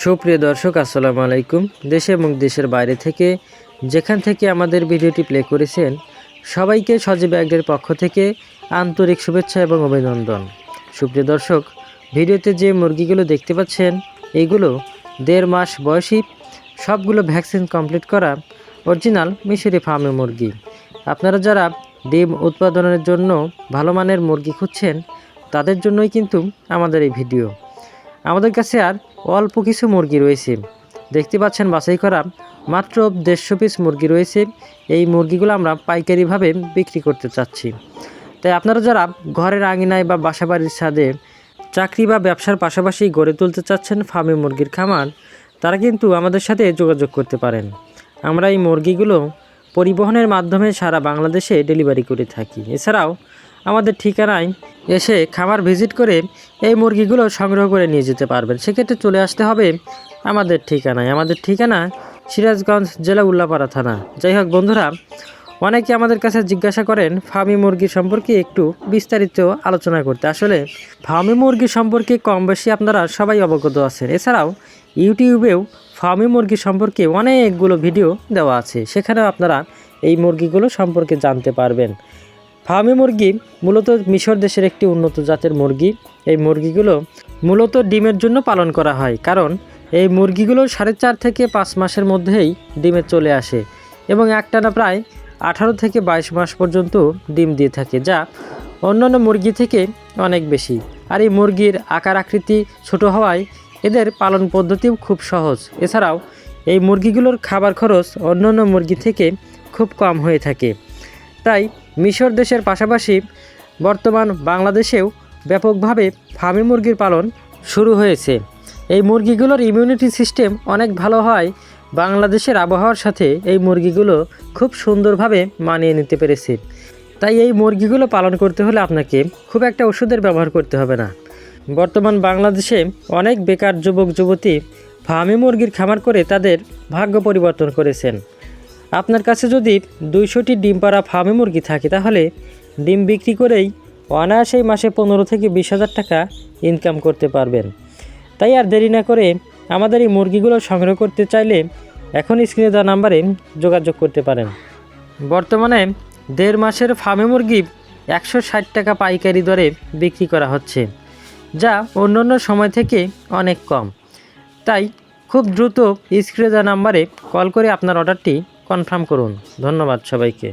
সুপ্রিয় দর্শক আসসালামু আলাইকুম। দেশে এবং দেশের বাইরে থেকে যেখান থেকে আমাদের ভিডিওটি প্লে করেছেন সবাইকে সজীব অ্যাগ্রির পক্ষ থেকে আন্তরিক শুভেচ্ছা এবং অভিনন্দন। সুপ্রিয় দর্শক, ভিডিওতে যে মুরগিগুলো দেখতে পাচ্ছেন এইগুলো 1.5 মাস বয়সী, সবগুলো ভ্যাকসিন কমপ্লিট করা অরিজিনাল মিশরি ফার্মে মুরগি। আপনারা যারা ডিম উৎপাদনের জন্য ভালো মানের মুরগি খুঁজছেন তাদের জন্যই কিন্তু আমাদের এই ভিডিও। আমাদের কাছে আর অল্প কিছু মুরগি রয়েছে, দেখতে পাচ্ছেন বাছাই করা মাত্র 150 পিস মুরগি রয়েছে। এই মুরগিগুলো আমরা পাইকারিভাবে বিক্রি করতে চাচ্ছি। তাই আপনারা যারা ঘরের আঙিনায় বা বাসাবাড়ির ছাদে চাকরি বা ব্যবসার পাশাপাশি গড়ে তুলতে চাচ্ছেন ফার্মে মুরগির খামার, তারা কিন্তু আমাদের সাথে যোগাযোগ করতে পারেন। আমরা এই মুরগিগুলো পরিবহনের মাধ্যমে সারা বাংলাদেশে ডেলিভারি করে থাকি। এছাড়াও আমাদের ঠিকানায় এসে খামার ভিজিট করে এই মুরগিগুলো সংগ্রহ করে নিয়ে যেতে পারবেন। সেক্ষেত্রে চলে আসতে হবে আমাদের ঠিকানায়। আমাদের ঠিকানা সিরাজগঞ্জ জেলা উল্লাপাড়া থানা। যাই হোক বন্ধুরা, অনেকে আমাদের কাছে জিজ্ঞাসা করেন ফার্মি মুরগি সম্পর্কে একটু বিস্তারিত আলোচনা করতে। আসলে ফার্মি মুরগি সম্পর্কে কম বেশি আপনারা সবাই অবগত আছেন। এছাড়াও ইউটিউবেও ফার্মি মুরগি সম্পর্কে অনেকগুলো ভিডিও দেওয়া আছে, সেখানেও আপনারা এই মুরগিগুলো সম্পর্কে জানতে পারবেন। ফার্মি মুরগি মূলত মিশর দেশের একটি উন্নত জাতের মুরগি। এই মুরগিগুলো মূলত ডিমের জন্য পালন করা হয়, কারণ এই মুরগিগুলো 4.5 থেকে 5 মাসের মধ্যেই ডিমে চলে আসে এবং একটানা প্রায় 18 থেকে 22 মাস পর্যন্ত ডিম দিয়ে থাকে, যা অন্যান্য মুরগি থেকে অনেক বেশি। আর এই মুরগির আকার আকৃতি ছোট হওয়ায় এদের পালন পদ্ধতিও খুব সহজ। এছাড়াও এই মুরগিগুলোর খাবার খরচ অন্যান্য মুরগি থেকে খুব কম হয়ে থাকে। তাই মিশর দেশের পাশাপাশি বর্তমান বাংলাদেশেও ব্যাপকভাবে ফার্মি মুরগির পালন শুরু হয়েছে। এই মুরগিগুলোর ইমিউনিটি সিস্টেম অনেক ভালো হয়, বাংলাদেশের আবহাওয়ার সাথে এই মুরগিগুলো খুব সুন্দরভাবে মানিয়ে নিতে পেরেছে। তাই এই মুরগিগুলো পালন করতে হলে আপনাকে খুব একটা ওষুধের ব্যবহার করতে হবে না। বর্তমান বাংলাদেশে অনেক বেকার যুবক যুবতী ফার্মি মুরগির খামার করে তাদের ভাগ্য পরিবর্তন করেছেন। আপনার কাছে যদি 200টি ডিম পাড়া ফার্মি মুরগি থাকে, তাহলে ডিম বিক্রি করেই অনায়াসেই মাসে 15 থেকে 20,000 টাকা ইনকাম করতে পারবেন। তাই আর দেরি না করে আমাদের এই মুরগিগুলো সংগ্রহ করতে চাইলে এখন স্ক্রিনে দেওয়া নাম্বারে যোগাযোগ করতে পারেন। বর্তমানে 1.5 মাসের ফার্মি মুরগি 160 টাকা পাইকারি দরে বিক্রি করা হচ্ছে, যা অন্যান্য সময় থেকে অনেক কম। তাই খুব দ্রুত স্ক্রিনে দেওয়া নাম্বারে কল করে আপনার অর্ডারটি কনফার্ম করুন। ধন্যবাদ সবাইকে।